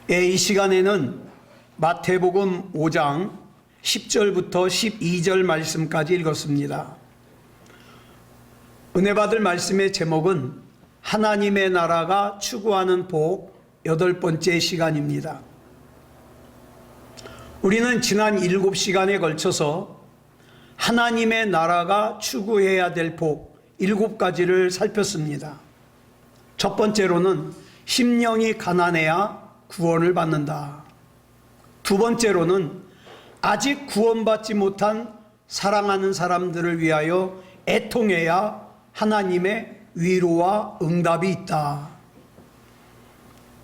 이 시간에는 마태복음 5장 10절부터 12절 말씀까지 읽었습니다. 은혜 받을 말씀의 제목은 하나님의 나라가 추구하는 복 8번째 시간입니다. 우리는 지난 7시간에 걸쳐서 하나님의 나라가 추구해야 될 복 7가지를 살폈습니다. 첫 번째로는 심령이 가난해야 구원을 받는다. 두 번째로는 아직 구원받지 못한 사랑하는 사람들을 위하여 애통해야 하나님의 위로와 응답이 있다.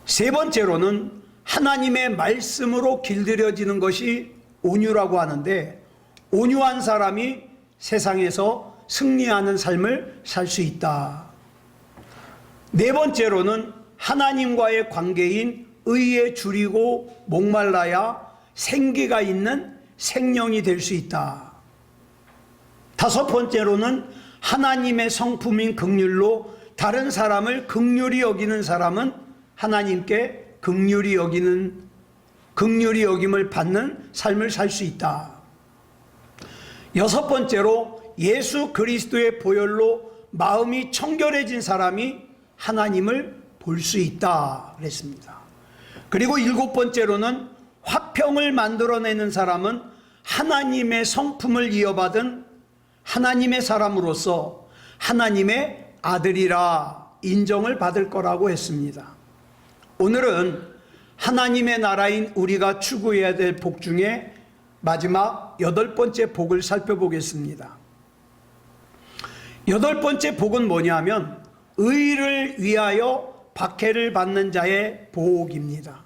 세 번째로는 하나님의 말씀으로 길들여지는 것이 온유라고 하는데, 온유한 사람이 세상에서 승리하는 삶을 살 수 있다. 네 번째로는 하나님과의 관계인 의에 줄이고 목말라야 생기가 있는 생명이 될 수 있다. 다섯 번째로는 하나님의 성품인 긍휼로 다른 사람을 긍휼히 여기는 사람은 하나님께 긍휼히 여김을 받는 삶을 살 수 있다. 여섯 번째로 예수 그리스도의 보혈로 마음이 청결해진 사람이 하나님을 볼 수 있다 그랬습니다. 그리고 일곱 번째로는 화평을 만들어내는 사람은 하나님의 성품을 이어받은 하나님의 사람으로서 하나님의 아들이라 인정을 받을 거라고 했습니다. 오늘은 하나님의 나라인 우리가 추구해야 될 복 중에 마지막 8번째 복을 살펴보겠습니다. 8번째 복은 뭐냐면 의를 위하여 박해를 받는 자의 복입니다.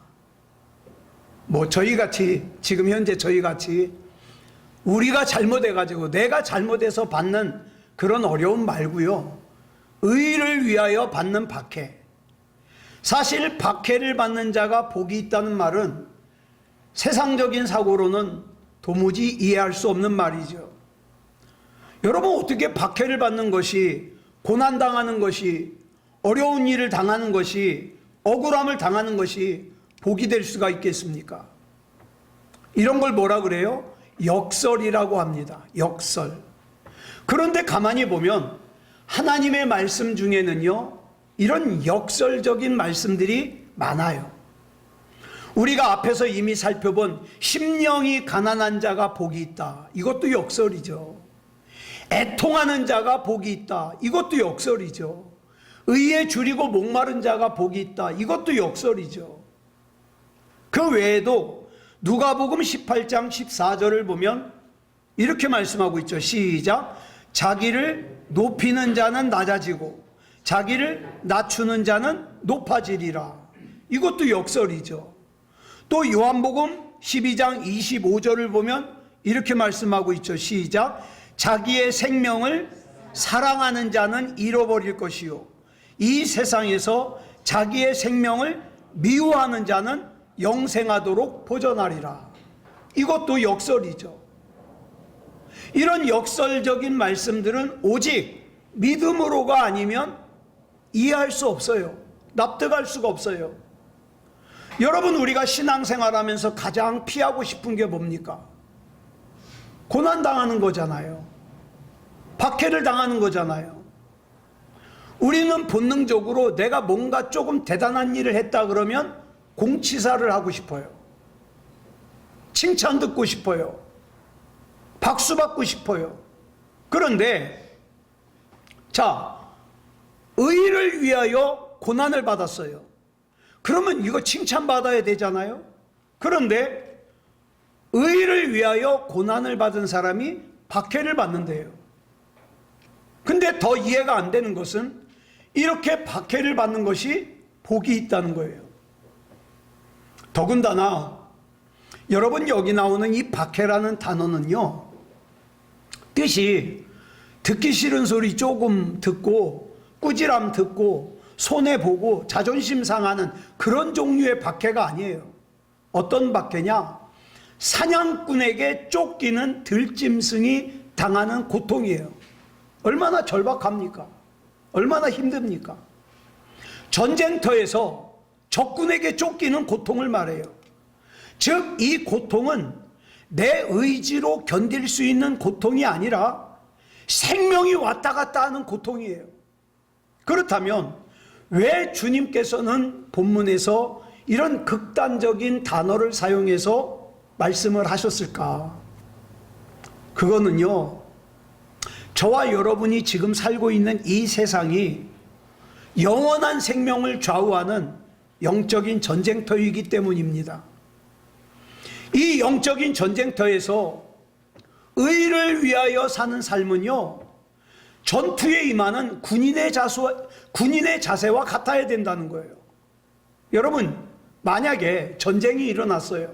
저희같이, 지금 현재 저희같이 우리가 잘못해가지고 내가 잘못해서 받는 그런 어려움 말고요, 의를 위하여 받는 박해. 사실 박해를 받는 자가 복이 있다는 말은 세상적인 사고로는 도무지 이해할 수 없는 말이죠. 여러분, 어떻게 박해를 받는 것이, 고난당하는 것이, 어려운 일을 당하는 것이, 억울함을 당하는 것이 복이 될 수가 있겠습니까? 이런 걸 뭐라 그래요? 역설이라고 합니다. 역설. 그런데 가만히 보면 하나님의 말씀 중에는요, 이런 역설적인 말씀들이 많아요. 우리가 앞에서 이미 살펴본 심령이 가난한 자가 복이 있다. 이것도 역설이죠. 애통하는 자가 복이 있다. 이것도 역설이죠. 의에 줄이고 목마른 자가 복이 있다. 이것도 역설이죠. 그 외에도 누가복음 18장 14절을 보면 이렇게 말씀하고 있죠. 시작. 자기를 높이는 자는 낮아지고 자기를 낮추는 자는 높아지리라. 이것도 역설이죠. 또 요한복음 12장 25절을 보면 이렇게 말씀하고 있죠. 시작. 자기의 생명을 사랑하는 자는 잃어버릴 것이요, 이 세상에서 자기의 생명을 미워하는 자는 영생하도록 보전하리라. 이것도 역설이죠. 이런 역설적인 말씀들은 오직 믿음으로가 아니면 이해할 수 없어요. 납득할 수가 없어요. 여러분, 우리가 신앙생활하면서 가장 피하고 싶은 게 뭡니까? 고난당하는 거잖아요. 박해를 당하는 거잖아요. 우리는 본능적으로 내가 뭔가 조금 대단한 일을 했다 그러면 공치사를 하고 싶어요. 칭찬 듣고 싶어요. 박수 받고 싶어요. 그런데 자, 의를 위하여 고난을 받았어요. 그러면 이거 칭찬받아야 되잖아요. 그런데 의를 위하여 고난을 받은 사람이 박해를 받는데요. 근데 더 이해가 안 되는 것은 이렇게 박해를 받는 것이 복이 있다는 거예요. 더군다나 여러분, 여기 나오는 이 박해라는 단어는요, 뜻이 듣기 싫은 소리 조금 듣고 꾸지람 듣고 손해보고 자존심 상하는 그런 종류의 박해가 아니에요. 어떤 박해냐? 사냥꾼에게 쫓기는 들짐승이 당하는 고통이에요. 얼마나 절박합니까? 얼마나 힘듭니까? 전쟁터에서 적군에게 쫓기는 고통을 말해요. 즉, 이 고통은 내 의지로 견딜 수 있는 고통이 아니라 생명이 왔다 갔다 하는 고통이에요. 그렇다면 왜 주님께서는 본문에서 이런 극단적인 단어를 사용해서 말씀을 하셨을까? 그거는요, 저와 여러분이 지금 살고 있는 이 세상이 영원한 생명을 좌우하는 영적인 전쟁터이기 때문입니다. 이 영적인 전쟁터에서 의를 위하여 사는 삶은요, 전투에 임하는 군인의 자세와 같아야 된다는 거예요. 여러분, 만약에 전쟁이 일어났어요.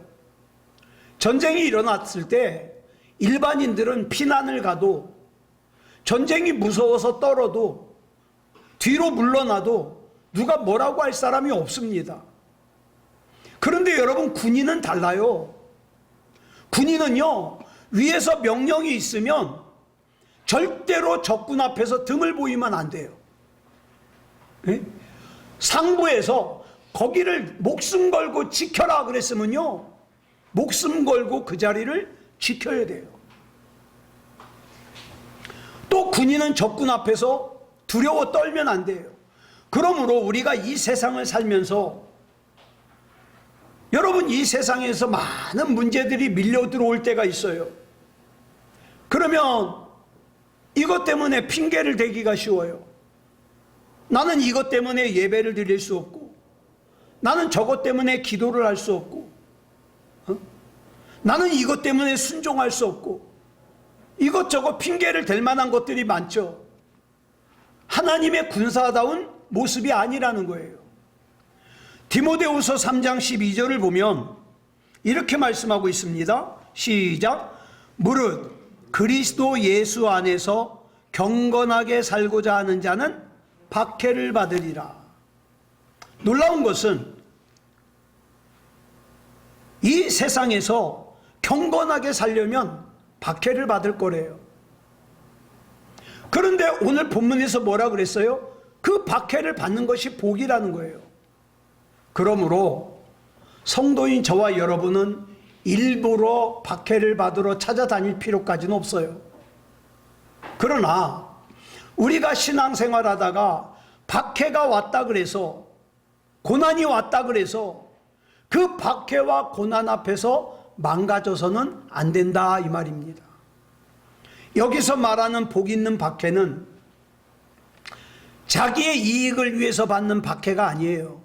전쟁이 일어났을 때 일반인들은 피난을 가도, 전쟁이 무서워서 떨어도, 뒤로 물러나도 누가 뭐라고 할 사람이 없습니다. 그런데 여러분, 군인은 달라요. 군인은요, 위에서 명령이 있으면 절대로 적군 앞에서 등을 보이면 안 돼요. 네? 상부에서 거기를 목숨 걸고 지켜라 그랬으면요, 목숨 걸고 그 자리를 지켜야 돼요. 또 군인은 적군 앞에서 두려워 떨면 안 돼요. 그러므로 우리가 이 세상을 살면서, 여러분, 이 세상에서 많은 문제들이 밀려 들어올 때가 있어요. 그러면 이것 때문에 핑계를 대기가 쉬워요. 나는 이것 때문에 예배를 드릴 수 없고, 나는 저것 때문에 기도를 할 수 없고, 나는 이것 때문에 순종할 수 없고, 이것저것 핑계를 댈 만한 것들이 많죠. 하나님의 군사다운 모습이 아니라는 거예요. 디모데후서 3장 12절을 보면 이렇게 말씀하고 있습니다. 시작. 무릇 그리스도 예수 안에서 경건하게 살고자 하는 자는 박해를 받으리라. 놀라운 것은 이 세상에서 경건하게 살려면 박해를 받을 거래요. 그런데 오늘 본문에서 뭐라 그랬어요? 그 박해를 받는 것이 복이라는 거예요. 그러므로 성도인 저와 여러분은 일부러 박해를 받으러 찾아다닐 필요까지는 없어요. 그러나 우리가 신앙생활 하다가 박해가 왔다 그래서, 고난이 왔다 그래서 그 박해와 고난 앞에서 망가져서는 안 된다, 이 말입니다. 여기서 말하는 복 있는 박해는 자기의 이익을 위해서 받는 박해가 아니에요.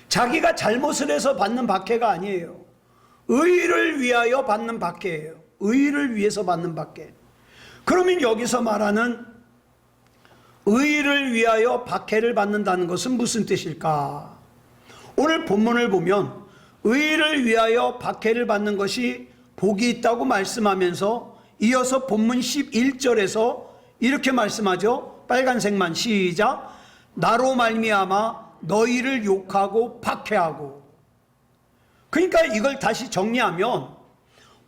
자기가 잘못을 해서 받는 박해가 아니에요. 의를 위하여 받는 박해예요. 의를 위해서 받는 박해. 그러면 여기서 말하는 의를 위하여 박해를 받는다는 것은 무슨 뜻일까? 오늘 본문을 보면 의를 위하여 박해를 받는 것이 복이 있다고 말씀하면서 이어서 본문 11절에서 이렇게 말씀하죠. 빨간색만 시작. 나로 말미암아 너희를 욕하고 박해하고. 그러니까 이걸 다시 정리하면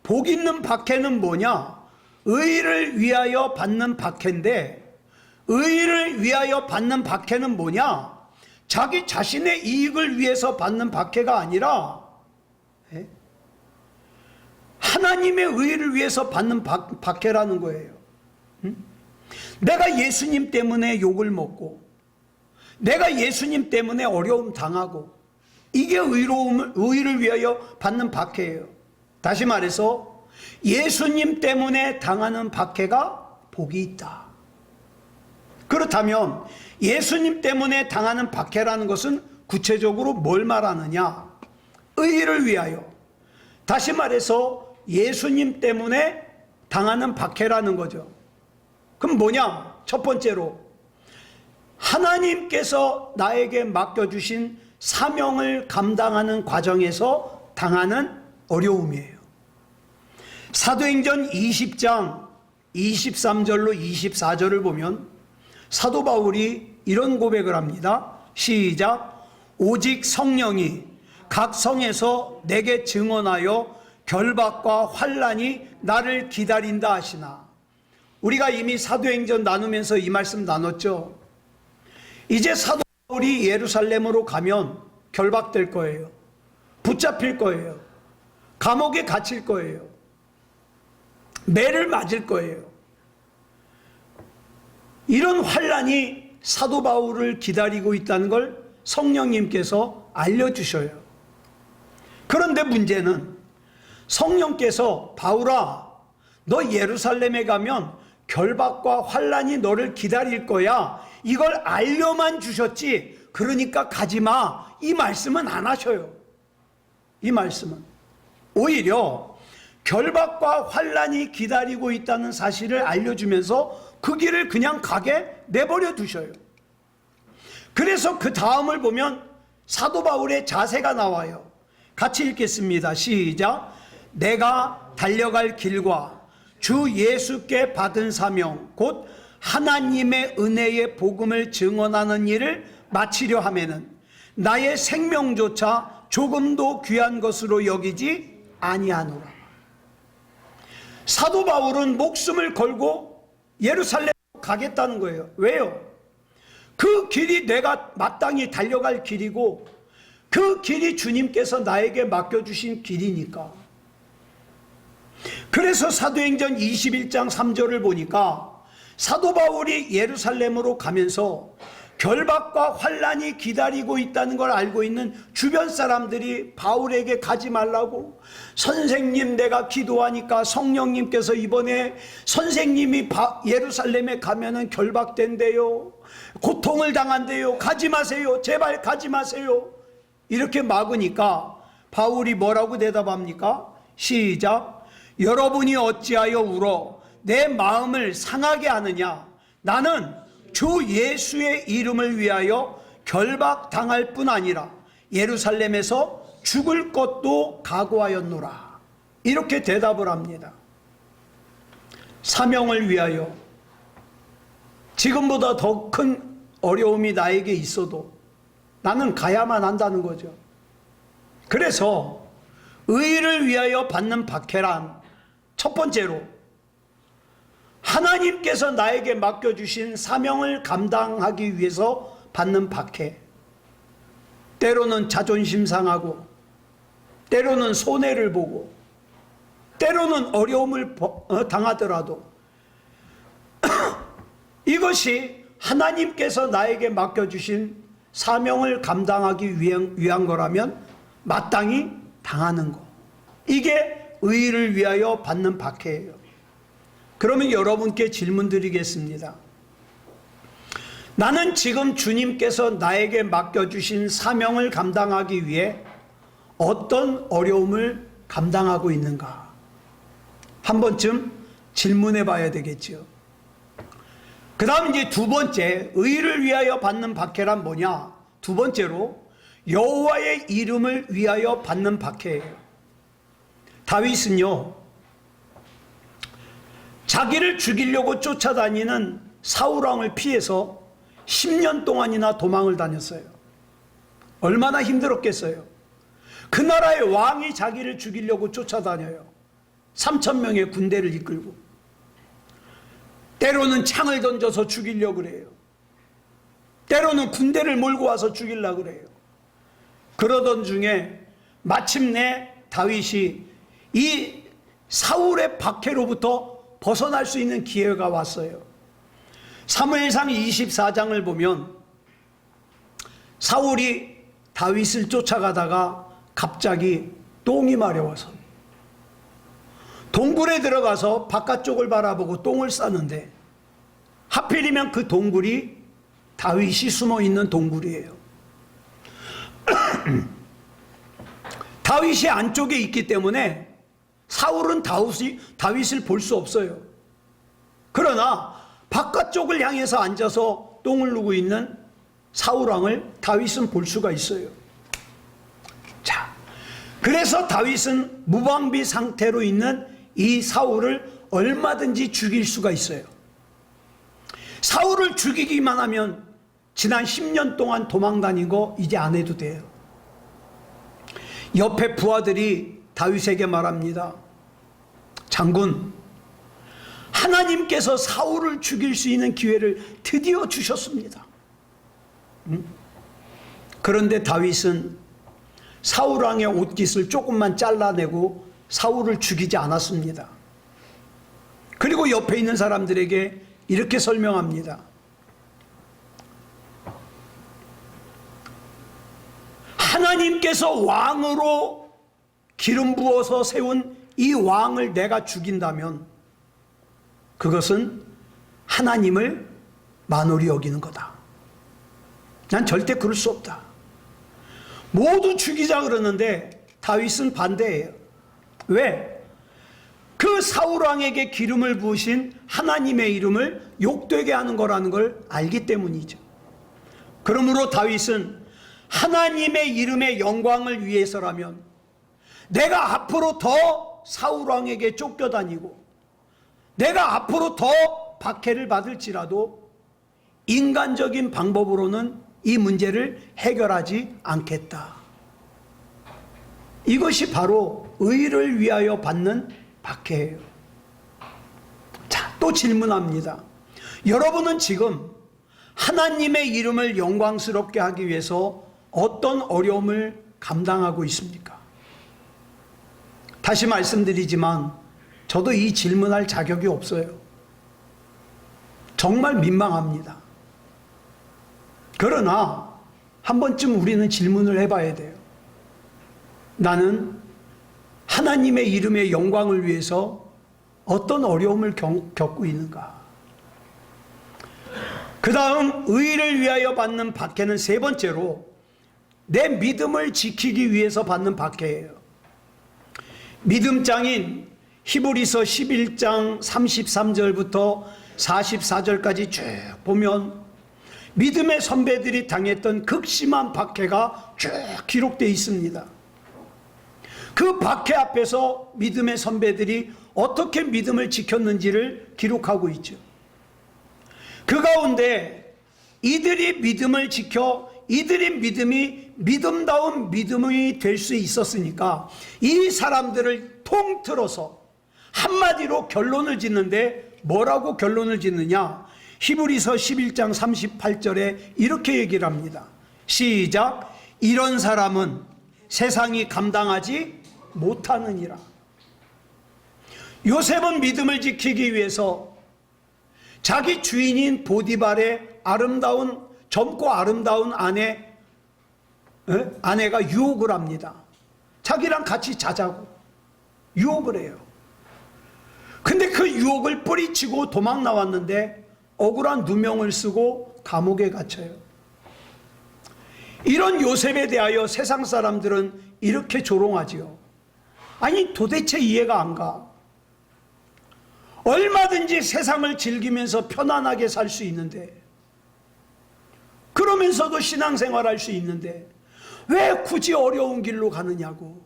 복 있는 박해는 뭐냐? 의를 위하여 받는 박해인데, 의를 위하여 받는 박해는 뭐냐? 자기 자신의 이익을 위해서 받는 박해가 아니라 하나님의 의를 위해서 받는 박해라는 거예요. 내가 예수님 때문에 욕을 먹고, 내가 예수님 때문에 어려움 당하고, 이게 의를 위하여 받는 박해예요. 다시 말해서 예수님 때문에 당하는 박해가 복이 있다. 그렇다면 예수님 때문에 당하는 박해라는 것은 구체적으로 뭘 말하느냐? 의를 위하여. 다시 말해서 예수님 때문에 당하는 박해라는 거죠. 그럼 뭐냐? 첫 번째로 하나님께서 나에게 맡겨주신 사명을 감당하는 과정에서 당하는 어려움이에요. 사도행전 20장 23절로 24절을 보면 사도 바울이 이런 고백을 합니다. 시작. 오직 성령이 각 성에서 내게 증언하여 결박과 환난이 나를 기다린다 하시나. 우리가 이미 사도행전 나누면서 이 말씀 나눴죠. 이제 사도 바울이 예루살렘으로 가면 결박될 거예요. 붙잡힐 거예요. 감옥에 갇힐 거예요. 매를 맞을 거예요. 이런 환난이 사도 바울을 기다리고 있다는 걸 성령님께서 알려주셔요. 그런데 문제는 성령께서 바울아, 너 예루살렘에 가면 결박과 환난이 너를 기다릴 거야, 이걸 알려만 주셨지 그러니까 가지마, 이 말씀은 안 하셔요. 이 말씀은 오히려 결박과 환난이 기다리고 있다는 사실을 알려주면서 그 길을 그냥 가게 내버려 두셔요. 그래서 그 다음을 보면 사도 바울의 자세가 나와요. 같이 읽겠습니다. 시작. 내가 달려갈 길과 주 예수께 받은 사명 곧 하나님의 은혜의 복음을 증언하는 일을 마치려 하면은 나의 생명조차 조금도 귀한 것으로 여기지 아니하노라. 사도 바울은 목숨을 걸고 예루살렘으로 가겠다는 거예요. 왜요? 그 길이 내가 마땅히 달려갈 길이고 그 길이 주님께서 나에게 맡겨주신 길이니까. 그래서 사도행전 21장 3절을 보니까 사도 바울이 예루살렘으로 가면서 결박과 환난이 기다리고 있다는 걸 알고 있는 주변 사람들이 바울에게 가지 말라고, 선생님 내가 기도하니까 성령님께서 이번에 선생님이 예루살렘에 가면은 결박된대요, 고통을 당한대요, 가지 마세요, 제발 가지 마세요, 이렇게 막으니까 바울이 뭐라고 대답합니까? 시작. 여러분이 어찌하여 울어 내 마음을 상하게 하느냐. 나는 주 예수의 이름을 위하여 결박당할 뿐 아니라 예루살렘에서 죽을 것도 각오하였노라. 이렇게 대답을 합니다. 사명을 위하여 지금보다 더 큰 어려움이 나에게 있어도 나는 가야만 한다는 거죠. 그래서 의를 위하여 받는 박해란 첫 번째로 하나님께서 나에게 맡겨주신 사명을 감당하기 위해서 받는 박해, 때로는 자존심 상하고 때로는 손해를 보고 때로는 어려움을 당하더라도 이것이 하나님께서 나에게 맡겨주신 사명을 감당하기 위한 거라면 마땅히 당하는 거, 이게 의를 위하여 받는 박해예요. 그러면 여러분께 질문 드리겠습니다. 나는 지금 주님께서 나에게 맡겨주신 사명을 감당하기 위해 어떤 어려움을 감당하고 있는가? 한 번쯤 질문해 봐야 되겠죠. 그 다음 이제 두 번째, 의를 위하여 받는 박해란 뭐냐? 두 번째로 여호와의 이름을 위하여 받는 박해예요. 다윗은요, 자기를 죽이려고 쫓아다니는 사울왕을 피해서 10년 동안이나 도망을 다녔어요. 얼마나 힘들었겠어요. 그 나라의 왕이 자기를 죽이려고 쫓아다녀요. 3,000명의 군대를 이끌고. 때로는 창을 던져서 죽이려고 그래요. 때로는 군대를 몰고 와서 죽이려고 그래요. 그러던 중에 마침내 다윗이 이 사울의 박해로부터 벗어날 수 있는 기회가 왔어요. 사무엘상 24장을 보면 사울이 다윗을 쫓아가다가 갑자기 똥이 마려워서 동굴에 들어가서 바깥쪽을 바라보고 똥을 싸는데 하필이면 그 동굴이 다윗이 숨어있는 동굴이에요. 다윗이 안쪽에 있기 때문에 사울은 다윗을 볼 수 없어요. 그러나 바깥쪽을 향해서 앉아서 똥을 누고 있는 사울왕을 다윗은 볼 수가 있어요. 자, 그래서 다윗은 무방비 상태로 있는 이 사울을 얼마든지 죽일 수가 있어요. 사울을 죽이기만 하면 지난 10년 동안 도망다닌 거 이제 안 해도 돼요. 옆에 부하들이 다윗에게 말합니다. 장군, 하나님께서 사울을 죽일 수 있는 기회를 드디어 주셨습니다. 그런데 다윗은 사울왕의 옷깃을 조금만 잘라내고 사울을 죽이지 않았습니다. 그리고 옆에 있는 사람들에게 이렇게 설명합니다. 하나님께서 왕으로 기름 부어서 세운 이 왕을 내가 죽인다면 그것은 하나님을 만홀히 여기는 거다. 난 절대 그럴 수 없다. 모두 죽이자 그러는데 다윗은 반대예요. 왜? 그 사울왕에게 기름을 부으신 하나님의 이름을 욕되게 하는 거라는 걸 알기 때문이죠. 그러므로 다윗은 하나님의 이름의 영광을 위해서라면 내가 앞으로 더 사울왕에게 쫓겨다니고 내가 앞으로 더 박해를 받을지라도 인간적인 방법으로는 이 문제를 해결하지 않겠다. 이것이 바로 의를 위하여 받는 박해예요. 자, 또 질문합니다. 여러분은 지금 하나님의 이름을 영광스럽게 하기 위해서 어떤 어려움을 감당하고 있습니까? 다시 말씀드리지만 저도 이 질문할 자격이 없어요. 정말 민망합니다. 그러나 한 번쯤 우리는 질문을 해봐야 돼요. 나는 하나님의 이름의 영광을 위해서 어떤 어려움을 겪고 있는가? 그 다음 의를 위하여 받는 박해는 세 번째로 내 믿음을 지키기 위해서 받는 박해예요. 믿음장인 히브리서 11장 33절부터 44절까지 쭉 보면 믿음의 선배들이 당했던 극심한 박해가 쭉 기록되어 있습니다. 그 박해 앞에서 믿음의 선배들이 어떻게 믿음을 지켰는지를 기록하고 있죠. 그 가운데 이들이 믿음을 지켜 이들의 믿음이 믿음다운 믿음이 될 수 있었으니까 이 사람들을 통틀어서 한마디로 결론을 짓는데 뭐라고 결론을 짓느냐? 히브리서 11장 38절에 이렇게 얘기를 합니다. 시작. 이런 사람은 세상이 감당하지 못하느니라. 요셉은 믿음을 지키기 위해서 자기 주인인 보디발의 젊고 아름다운 아내가 유혹을 합니다. 자기랑 같이 자자고 유혹을 해요. 근데 그 유혹을 뿌리치고 도망 나왔는데 억울한 누명을 쓰고 감옥에 갇혀요. 이런 요셉에 대하여 세상 사람들은 이렇게 조롱하지요. 아니 도대체 이해가 안 가. 얼마든지 세상을 즐기면서 편안하게 살 수 있는데 그러면서도 신앙생활할 수 있는데 왜 굳이 어려운 길로 가느냐고.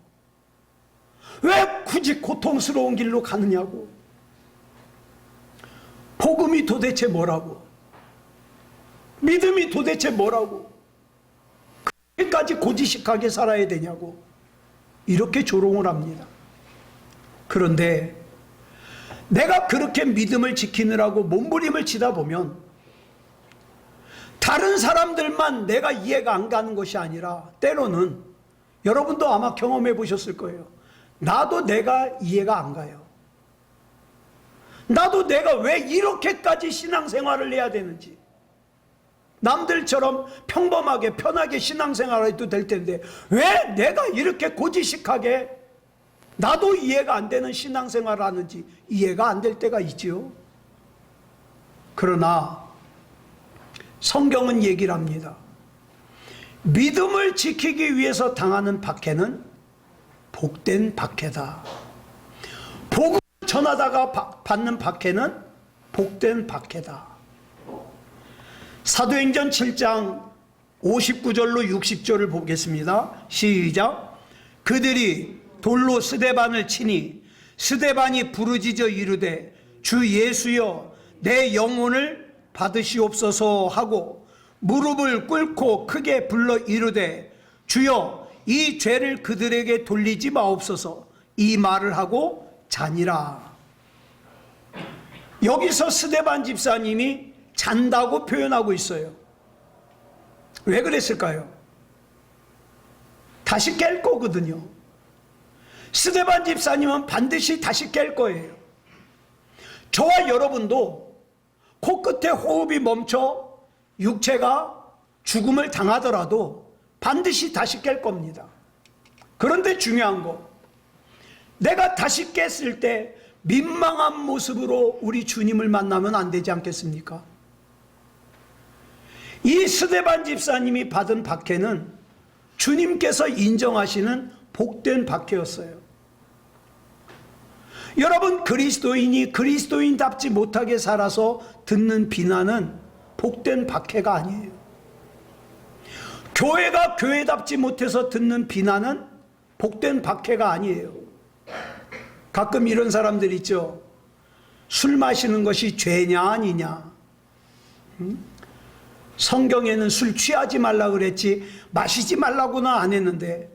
왜 굳이 고통스러운 길로 가느냐고. 복음이 도대체 뭐라고? 믿음이 도대체 뭐라고? 그렇게까지 고지식하게 살아야 되냐고. 이렇게 조롱을 합니다. 그런데 내가 그렇게 믿음을 지키느라고 몸부림을 치다 보면 다른 사람들만 내가 이해가 안 가는 것이 아니라 때로는 여러분도 아마 경험해 보셨을 거예요. 나도 내가 이해가 안 가요. 나도 내가 왜 이렇게까지 신앙생활을 해야 되는지. 남들처럼 평범하게 편하게 신앙생활을 해도 될 텐데 왜 내가 이렇게 고지식하게 나도 이해가 안 되는 신앙생활을 하는지 이해가 안 될 때가 있지요. 그러나 성경은 얘기를 합니다. 믿음을 지키기 위해서 당하는 박해는 복된 박해다. 복음을 전하다가 받는 박해는 복된 박해다. 사도행전 7장 59절로 60절을 보겠습니다. 시작. 그들이 돌로 스데반을 치니 스데반이 부르짖어 이르되 주 예수여 내 영혼을 받으시옵소서 하고 무릎을 꿇고 크게 불러 이르되 주여 이 죄를 그들에게 돌리지 마옵소서. 이 말을 하고 자니라. 여기서 스데반 집사님이 잔다고 표현하고 있어요. 왜 그랬을까요? 다시 깰 거거든요. 스데반 집사님은 반드시 다시 깰 거예요. 저와 여러분도 코끝에 호흡이 멈춰 육체가 죽음을 당하더라도 반드시 다시 깰 겁니다. 그런데 중요한 거, 내가 다시 깼을 때 민망한 모습으로 우리 주님을 만나면 안 되지 않겠습니까? 이 스데반 집사님이 받은 박해는 주님께서 인정하시는 복된 박해였어요. 여러분, 그리스도인이 그리스도인답지 못하게 살아서 듣는 비난은 복된 박해가 아니에요. 교회가 교회답지 못해서 듣는 비난은 복된 박해가 아니에요. 가끔 이런 사람들 있죠. 술 마시는 것이 죄냐 아니냐. 성경에는 술 취하지 말라 그랬지 마시지 말라고는 안 했는데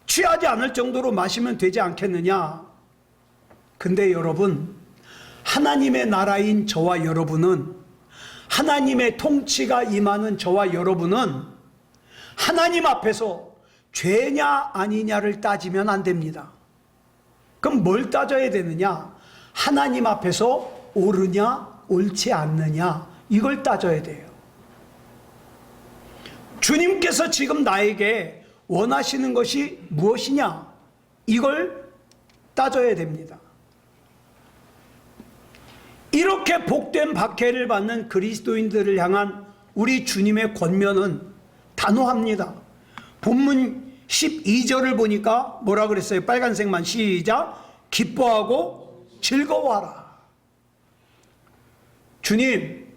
취하지 않을 정도로 마시면 되지 않겠느냐. 근데 여러분, 하나님의 나라인 저와 여러분은, 하나님의 통치가 임하는 저와 여러분은 하나님 앞에서 죄냐 아니냐를 따지면 안 됩니다. 그럼 뭘 따져야 되느냐? 하나님 앞에서 옳으냐 옳지 않느냐, 이걸 따져야 돼요. 주님께서 지금 나에게 원하시는 것이 무엇이냐, 이걸 따져야 됩니다. 이렇게 복된 박해를 받는 그리스도인들을 향한 우리 주님의 권면은 단호합니다. 본문 12절을 보니까 뭐라 그랬어요? 빨간색만 시작. 기뻐하고 즐거워하라. 주님,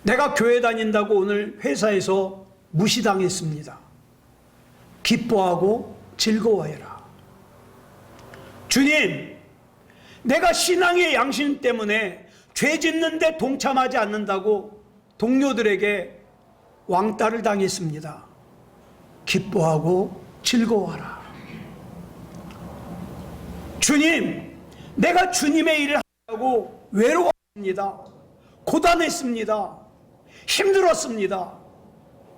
내가 교회 다닌다고 오늘 회사에서 무시당했습니다. 기뻐하고 즐거워해라. 주님, 내가 신앙의 양심 때문에 죄 짓는데 동참하지 않는다고 동료들에게 왕따를 당했습니다. 기뻐하고 즐거워하라. 주님, 내가 주님의 일을 하려고 외로웠습니다. 고단했습니다. 힘들었습니다.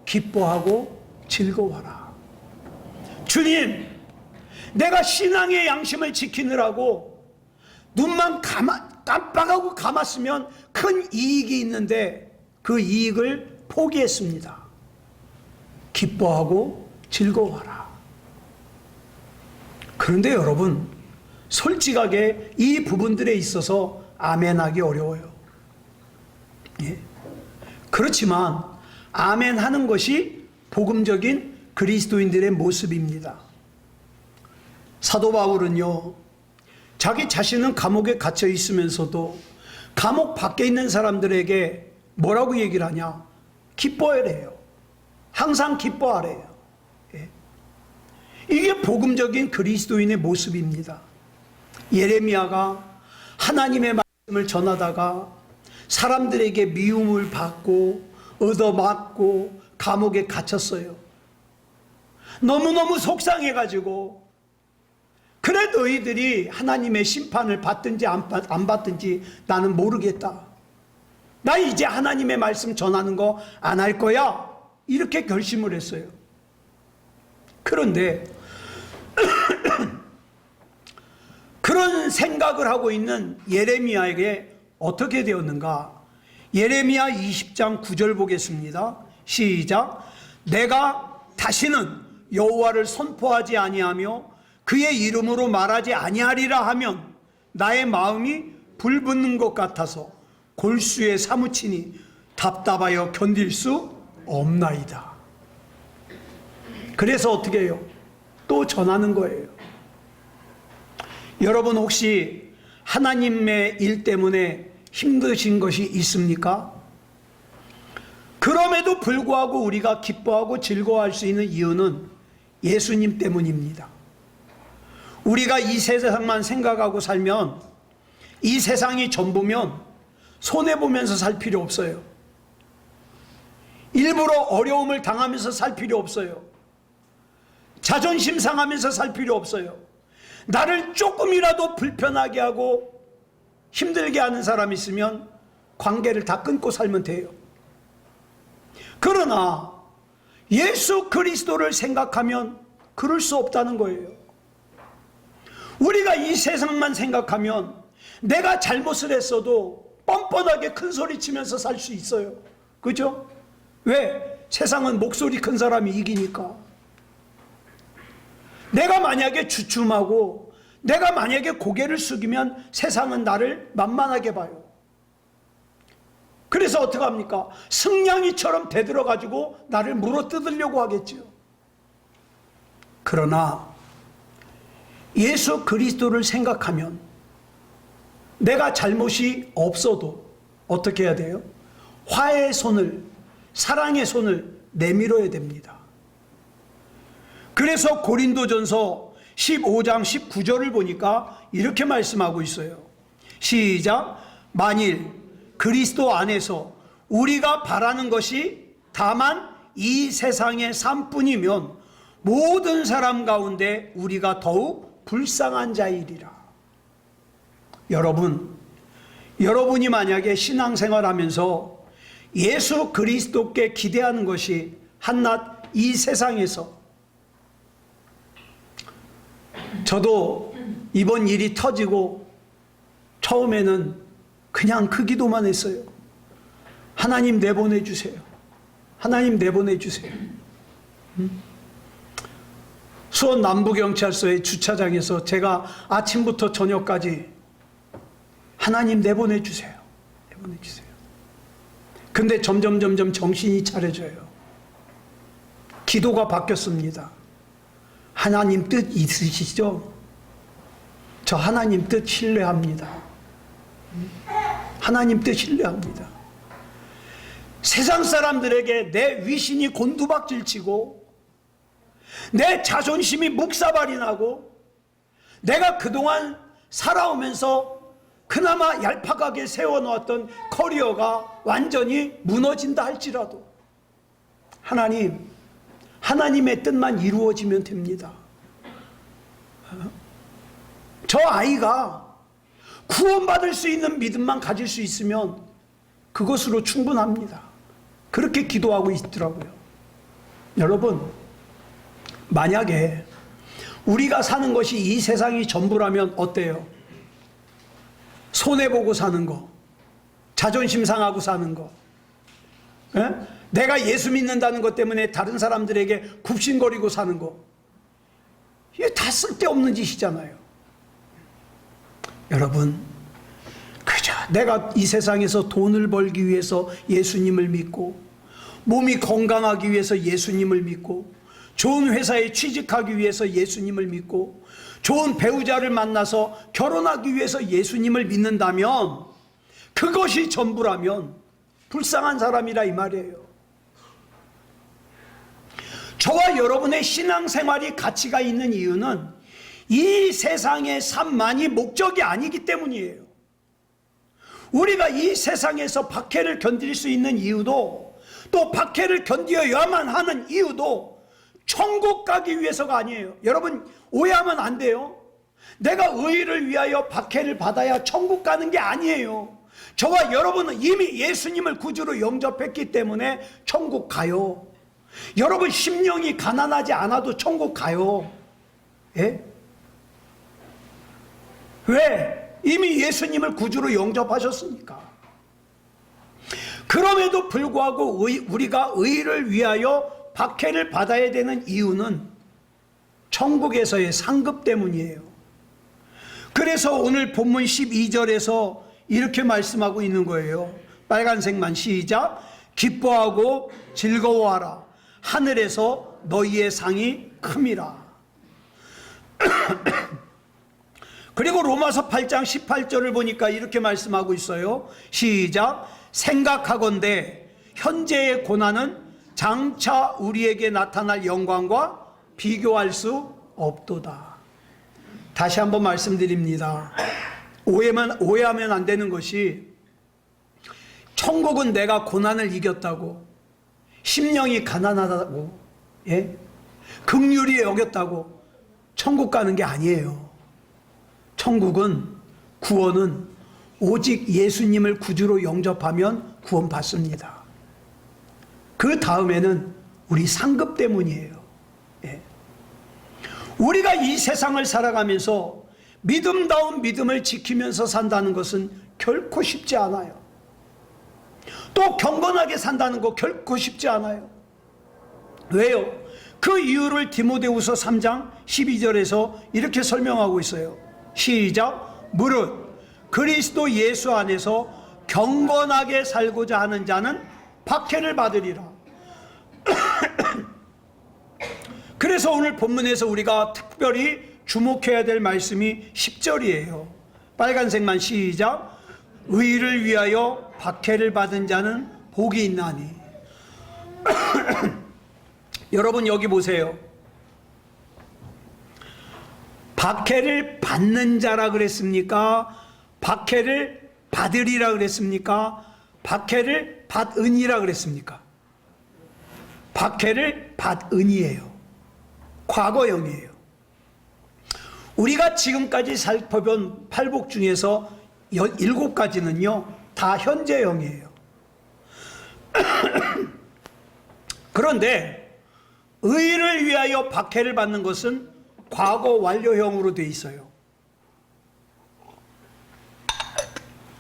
기뻐하고 즐거워하라. 주님, 내가 신앙의 양심을 지키느라고 눈만 깜빡하고 감았으면 큰 이익이 있는데 그 이익을 포기했습니다. 기뻐하고 즐거워하라. 그런데 여러분, 솔직하게 이 부분들에 있어서 아멘하기 어려워요. 예. 그렇지만 아멘하는 것이 복음적인 그리스도인들의 모습입니다. 사도 바울은요, 자기 자신은 감옥에 갇혀 있으면서도 감옥 밖에 있는 사람들에게 뭐라고 얘기를 하냐? 기뻐하래요. 항상 기뻐하래요. 예. 이게 복음적인 그리스도인의 모습입니다. 예레미야가 하나님의 말씀을 전하다가 사람들에게 미움을 받고 얻어맞고 감옥에 갇혔어요. 너무너무 속상해가지고, 그래 너희들이 하나님의 심판을 받든지 안 받든지 나는 모르겠다. 나 이제 하나님의 말씀 전하는 거 안 할 거야. 이렇게 결심을 했어요. 그런데 그런 생각을 하고 있는 예레미야에게 어떻게 되었는가? 예레미야 20장 9절 보겠습니다. 시작. 내가 다시는 여호와를 선포하지 아니하며 그의 이름으로 말하지 아니하리라 하면 나의 마음이 불붙는 것 같아서 골수에 사무치니 답답하여 견딜 수 없나이다. 그래서 어떻게 해요? 또 전하는 거예요. 여러분, 혹시 하나님의 일 때문에 힘드신 것이 있습니까? 그럼에도 불구하고 우리가 기뻐하고 즐거워할 수 있는 이유는 예수님 때문입니다. 우리가 이 세상만 생각하고 살면, 이 세상이 전부면 손해보면서 살 필요 없어요. 일부러 어려움을 당하면서 살 필요 없어요. 자존심 상하면서 살 필요 없어요. 나를 조금이라도 불편하게 하고 힘들게 하는 사람이 있으면 관계를 다 끊고 살면 돼요. 그러나 예수 그리스도를 생각하면 그럴 수 없다는 거예요. 우리가 이 세상만 생각하면 내가 잘못을 했어도 뻔뻔하게 큰 소리 치면서 살 수 있어요. 그죠? 왜? 세상은 목소리 큰 사람이 이기니까. 내가 만약에 주춤하고 내가 만약에 고개를 숙이면 세상은 나를 만만하게 봐요. 그래서 어떻게 합니까? 승냥이처럼 대들어가지고 나를 물어뜯으려고 하겠지요. 그러나 예수 그리스도를 생각하면 내가 잘못이 없어도 어떻게 해야 돼요? 화해의 손을, 사랑의 손을 내밀어야 됩니다. 그래서 고린도전서 15장 19절을 보니까 이렇게 말씀하고 있어요. 시작. 만일 그리스도 안에서 우리가 바라는 것이 다만 이 세상의 삶뿐이면 모든 사람 가운데 우리가 더욱 불쌍한 자이리라. 여러분이 만약에 신앙생활하면서 예수 그리스도께 기대하는 것이 한낱 이 세상에서, 저도 이번 일이 터지고 처음에는 그냥 그 기도만 했어요. 하나님 내보내주세요. 하나님 내보내주세요. 수원 남부경찰서의 주차장에서 제가 아침부터 저녁까지 하나님 내보내주세요. 내보내주세요. 근데 점점 정신이 차려져요. 기도가 바뀌었습니다. 하나님 뜻 있으시죠? 저 하나님 뜻 신뢰합니다. 하나님 뜻 신뢰합니다. 세상 사람들에게 내 위신이 곤두박질치고 내 자존심이 묵사발이 나고 내가 그동안 살아오면서 그나마 얄팍하게 세워놓았던 커리어가 완전히 무너진다 할지라도 하나님의 뜻만 이루어지면 됩니다. 저 아이가 구원받을 수 있는 믿음만 가질 수 있으면 그것으로 충분합니다. 그렇게 기도하고 있더라고요. 여러분, 만약에 우리가 사는 것이 이 세상이 전부라면 어때요? 손해보고 사는 거, 자존심 상하고 사는 거, 에? 내가 예수 믿는다는 것 때문에 다른 사람들에게 굽신거리고 사는 거, 이게 다 쓸데없는 짓이잖아요. 여러분, 그저 내가 이 세상에서 돈을 벌기 위해서 예수님을 믿고, 몸이 건강하기 위해서 예수님을 믿고, 좋은 회사에 취직하기 위해서 예수님을 믿고, 좋은 배우자를 만나서 결혼하기 위해서 예수님을 믿는다면, 그것이 전부라면 불쌍한 사람이라 이 말이에요. 저와 여러분의 신앙생활이 가치가 있는 이유는 이 세상의 삶만이 목적이 아니기 때문이에요. 우리가 이 세상에서 박해를 견딜 수 있는 이유도, 또 박해를 견뎌야만 하는 이유도 천국 가기 위해서가 아니에요. 여러분, 오해하면 안 돼요. 내가 의를 위하여 박해를 받아야 천국 가는 게 아니에요. 저와 여러분은 이미 예수님을 구주로 영접했기 때문에 천국 가요. 여러분, 심령이 가난하지 않아도 천국 가요. 예? 왜? 이미 예수님을 구주로 영접하셨으니까. 그럼에도 불구하고 우리가 의를 위하여 박해를 받아야 되는 이유는 천국에서의 상급 때문이에요. 그래서 오늘 본문 12절에서 이렇게 말씀하고 있는 거예요. 빨간색만 시작. 기뻐하고 즐거워하라. 하늘에서 너희의 상이 큼이라. 그리고 로마서 8장 18절을 보니까 이렇게 말씀하고 있어요. 시작. 생각하건대 현재의 고난은 장차 우리에게 나타날 영광과 비교할 수 없도다. 다시 한번 말씀드립니다. 오해하면 안 되는 것이, 천국은 내가 고난을 이겼다고, 심령이 가난하다고, 예? 긍휼히 여겼다고 천국 가는 게 아니에요. 천국은, 구원은 오직 예수님을 구주로 영접하면 구원받습니다. 그 다음에는 우리 상급 때문이에요. 예. 우리가 이 세상을 살아가면서 믿음다운 믿음을 지키면서 산다는 것은 결코 쉽지 않아요. 또 경건하게 산다는 거 결코 쉽지 않아요. 왜요? 그 이유를 디모데후서 3장 12절에서 이렇게 설명하고 있어요. 시작. 무릇 그리스도 예수 안에서 경건하게 살고자 하는 자는 박해를 받으리라. 그래서 오늘 본문에서 우리가 특별히 주목해야 될 말씀이 10절이에요. 빨간색만 시작. 의를 위하여 박해를 받은 자는 복이 있나니. 여러분 여기 보세요. 박해를 받는 자라 그랬습니까? 박해를 받으리라 그랬습니까? 박해를 받으니라 그랬습니까? 박해를 받으니예요. 과거형이에요. 우리가 지금까지 살펴본 팔복 중에서 7가지는요 다 현재형이에요. 그런데 의를 위하여 박해를 받는 것은 과거 완료형으로 되어 있어요.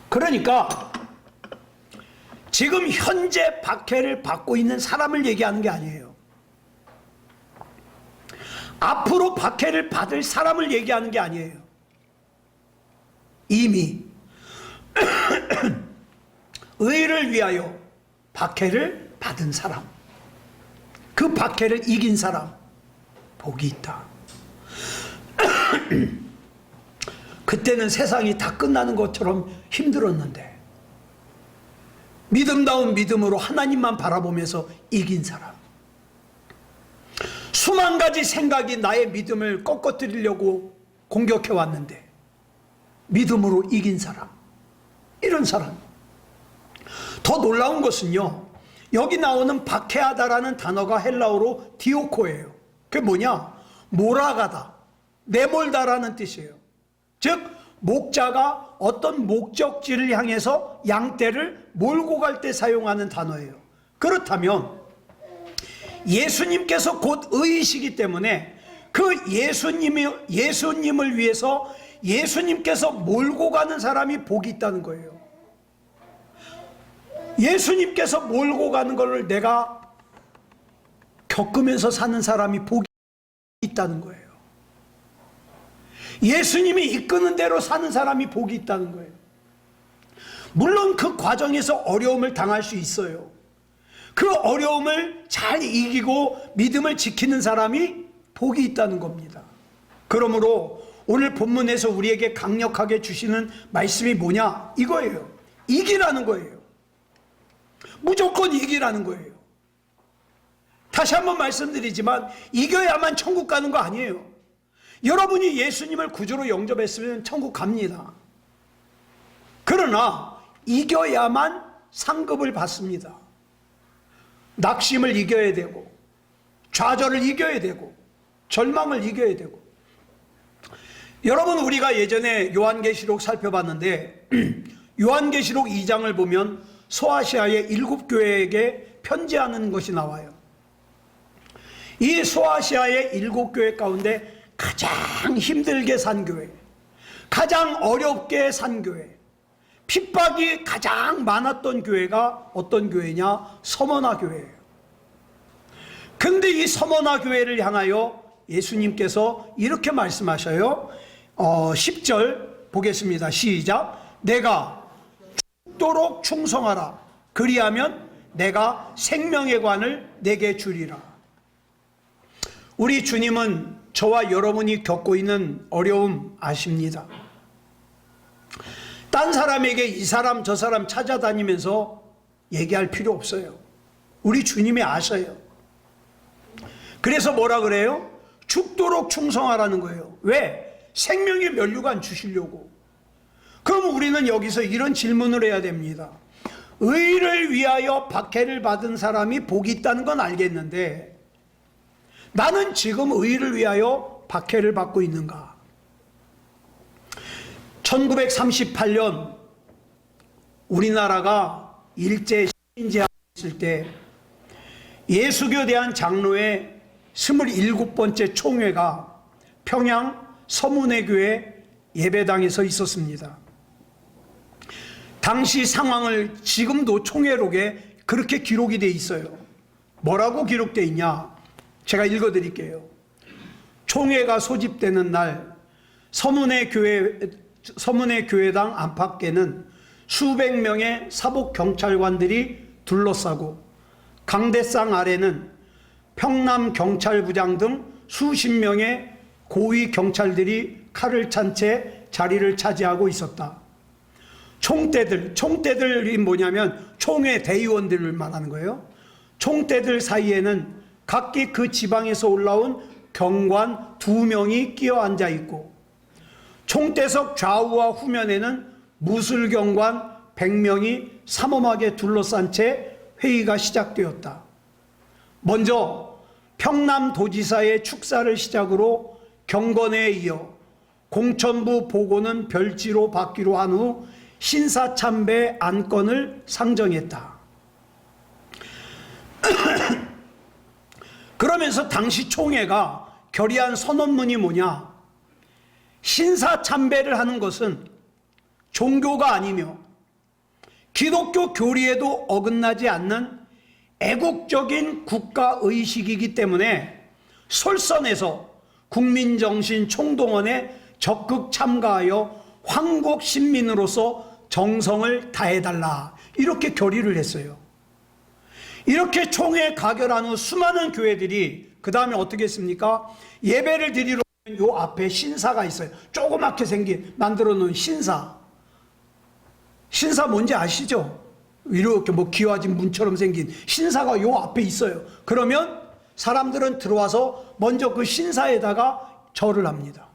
그러니까 지금 현재 박해를 받고 있는 사람을 얘기하는 게 아니에요. 앞으로 박해를 받을 사람을 얘기하는 게 아니에요. 이미 의를 위하여 박해를 받은 사람, 그 박해를 이긴 사람, 복이 있다. 그때는 세상이 다 끝나는 것처럼 힘들었는데 믿음다운 믿음으로 하나님만 바라보면서 이긴 사람, 수만 가지 생각이 나의 믿음을 꺾어뜨리려고 공격해 왔는데 믿음으로 이긴 사람, 이런 사람. 더 놀라운 것은요, 여기 나오는 박해하다라는 단어가 헬라어로 디오코예요. 그게 뭐냐? 몰아가다, 내몰다라는 뜻이에요. 즉 목자가 어떤 목적지를 향해서 양떼를 몰고 갈 때 사용하는 단어예요. 그렇다면 예수님께서 곧 의이시기 때문에 그 예수님을 위해서 예수님께서 몰고 가는 사람이 복이 있다는 거예요. 예수님께서 몰고 가는 것을 내가 겪으면서 사는 사람이 복이 있다는 거예요. 예수님이 이끄는 대로 사는 사람이 복이 있다는 거예요. 물론 그 과정에서 어려움을 당할 수 있어요. 그 어려움을 잘 이기고 믿음을 지키는 사람이 복이 있다는 겁니다. 그러므로 오늘 본문에서 우리에게 강력하게 주시는 말씀이 뭐냐? 이거예요. 이기라는 거예요. 무조건 이기라는 거예요. 다시 한번 말씀드리지만 이겨야만 천국 가는 거 아니에요. 여러분이 예수님을 구주로 영접했으면 천국 갑니다. 그러나 이겨야만 상급을 받습니다. 낙심을 이겨야 되고, 좌절을 이겨야 되고, 절망을 이겨야 되고. 여러분, 우리가 예전에 요한계시록 살펴봤는데 요한계시록 2장을 보면 소아시아의 7교회에게 편지하는 것이 나와요. 이 소아시아의 7교회 가운데 가장 힘들게 산 교회, 가장 어렵게 산 교회, 핍박이 가장 많았던 교회가 어떤 교회냐? 서머나 교회예요. 근데 이 서머나 교회를 향하여 예수님께서 이렇게 말씀하셔요. 10절 보겠습니다. 시작. 내가 죽도록 충성하라. 그리하면 내가 생명의 관을 내게 주리라. 우리 주님은 저와 여러분이 겪고 있는 어려움 아십니다. 딴 사람에게 이 사람 저 사람 찾아다니면서 얘기할 필요 없어요. 우리 주님이 아셔요. 그래서 뭐라 그래요? 죽도록 충성하라는 거예요. 왜? 생명의 면류관 주시려고. 그럼 우리는 여기서 이런 질문을 해야 됩니다. 의를 위하여 박해를 받은 사람이 복이 있다는 건 알겠는데 나는 지금 의를 위하여 박해를 받고 있는가? 1938년 우리나라가 일제 시민제하고 있을 때 예수교 대한 장로의 27번째 총회가 평양 서문회교회 예배당에서 있었습니다. 당시 상황을 지금도 총회록에 그렇게 기록이 돼 있어요. 뭐라고 기록되어 있냐? 제가 읽어드릴게요. 총회가 소집되는 날 서문회 교회당 안팎에는 수백 명의 사복 경찰관들이 둘러싸고 강대상 아래는 평남 경찰부장 등 수십 명의 고위 경찰들이 칼을 찬 채 자리를 차지하고 있었다. 총대들이 뭐냐면 총회 대의원들을 말하는 거예요. 총대들 사이에는 각기 그 지방에서 올라온 경관 2명이 끼어 앉아 있고, 총대석 좌우와 후면에는 무술경관 100명이 삼엄하게 둘러싼 채 회의가 시작되었다. 먼저 평남도지사의 축사를 시작으로 경건회에 이어 공천부 보고는 별지로 받기로 한 후 신사참배 안건을 상정했다. 그러면서 당시 총회가 결의한 선언문이 뭐냐? 신사참배를 하는 것은 종교가 아니며 기독교 교리에도 어긋나지 않는 애국적인 국가의식이기 때문에 솔선해서 국민정신 총동원에 적극 참가하여 황국 신민으로서 정성을 다해달라, 이렇게 결의를 했어요. 이렇게 총회 가결한 후 수많은 교회들이 그 다음에 어떻게 했습니까? 예배를 드리러 요 앞에 신사가 있어요. 조그맣게 생긴 만들어 놓은 신사. 신사 뭔지 아시죠? 이렇게 뭐 기와진 문처럼 생긴 신사가 요 앞에 있어요. 그러면 사람들은 들어와서 먼저 그 신사에다가 절을 합니다.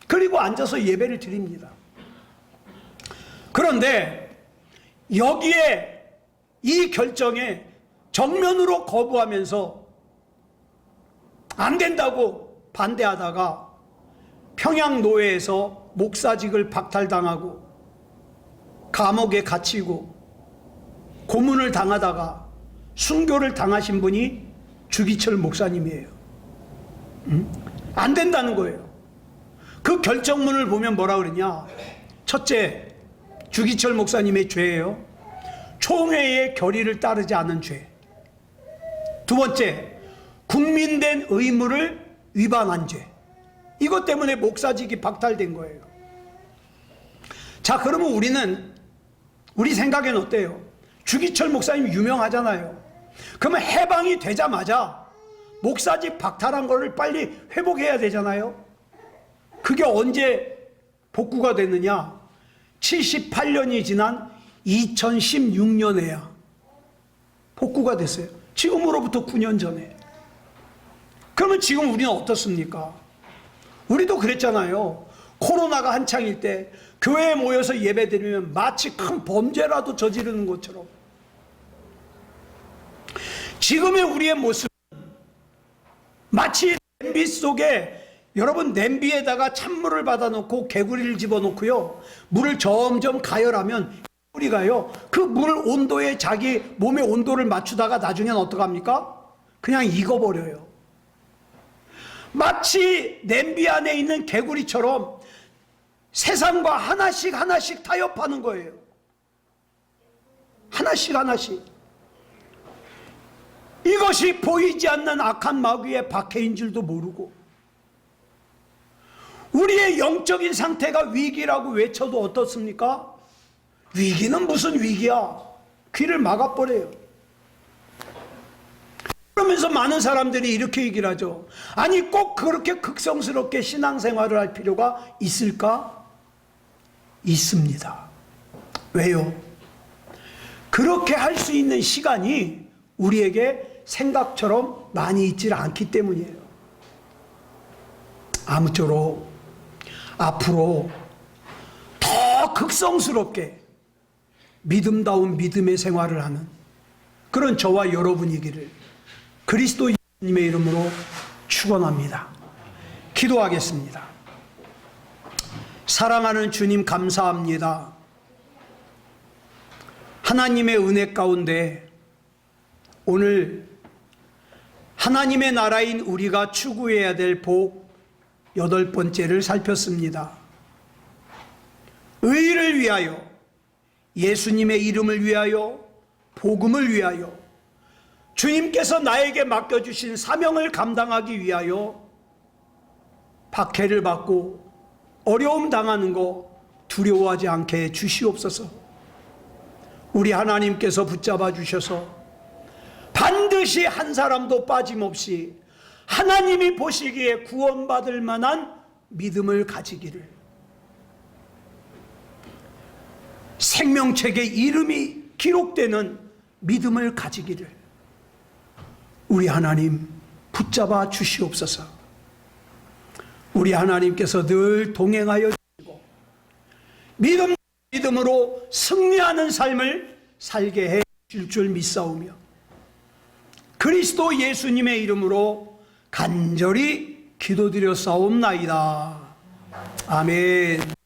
그리고 앉아서 예배를 드립니다. 그런데 여기에 이 결정에 정면으로 거부하면서 안 된다고 반대하다가 평양노회에서 목사직을 박탈당하고 감옥에 갇히고 고문을 당하다가 순교를 당하신 분이 주기철 목사님이에요. 안 된다는 거예요. 그 결정문을 보면 뭐라 그러냐? 첫째, 주기철 목사님의 죄예요. 총회의 결의를 따르지 않은 죄. 두 번째, 국민된 의무를 위반한 죄. 이것 때문에 목사직이 박탈된 거예요. 자, 그러면 우리 생각에는 어때요? 주기철 목사님 유명하잖아요. 그러면 해방이 되자마자 목사직 박탈한 거를 빨리 회복해야 되잖아요. 그게 언제 복구가 됐느냐? 78년이 지난 2016년에야 복구가 됐어요. 지금으로부터 9년 전에. 그러면 지금 우리는 어떻습니까? 우리도 그랬잖아요. 코로나가 한창일 때 교회에 모여서 예배드리면 마치 큰 범죄라도 저지르는 것처럼. 지금의 우리의 모습은 마치 냄비 속에, 여러분 냄비에다가 찬물을 받아놓고 개구리를 집어넣고요, 물을 점점 가열하면 개구리가요 그 물 온도에 자기 몸의 온도를 맞추다가 나중엔 어떡합니까? 그냥 익어버려요. 마치 냄비 안에 있는 개구리처럼 세상과 하나씩 타협하는 거예요. 하나씩. 이것이 보이지 않는 악한 마귀의 박해인 줄도 모르고, 우리의 영적인 상태가 위기라고 외쳐도 어떻습니까? 위기는 무슨 위기야? 귀를 막아버려요. 그러면서 많은 사람들이 이렇게 얘기를 하죠. 아니, 꼭 그렇게 극성스럽게 신앙생활을 할 필요가 있을까? 있습니다. 왜요? 그렇게 할 수 있는 시간이 우리에게 생각처럼 많이 있지 않기 때문이에요. 아무쪼록 앞으로 더 극성스럽게 믿음다운 믿음의 생활을 하는 그런 저와 여러분이기를 그리스도 예수님의 이름으로 축원합니다. 기도하겠습니다. 사랑하는 주님, 감사합니다. 하나님의 은혜 가운데 오늘 하나님의 나라인 우리가 추구해야 될 복 8번째를 살폈습니다. 의를 위하여, 예수님의 이름을 위하여, 복음을 위하여, 주님께서 나에게 맡겨주신 사명을 감당하기 위하여 박해를 받고 어려움 당하는 거 두려워하지 않게 해 주시옵소서. 우리 하나님께서 붙잡아 주셔서 반드시 한 사람도 빠짐없이 하나님이 보시기에 구원받을 만한 믿음을 가지기를, 생명책에 이름이 기록되는 믿음을 가지기를 우리 하나님 붙잡아 주시옵소서. 우리 하나님께서 늘 동행하여 주시고 믿음으로 승리하는 삶을 살게 해 주실 줄 믿사오며 그리스도 예수님의 이름으로 간절히 기도드렸사옵나이다. 아멘.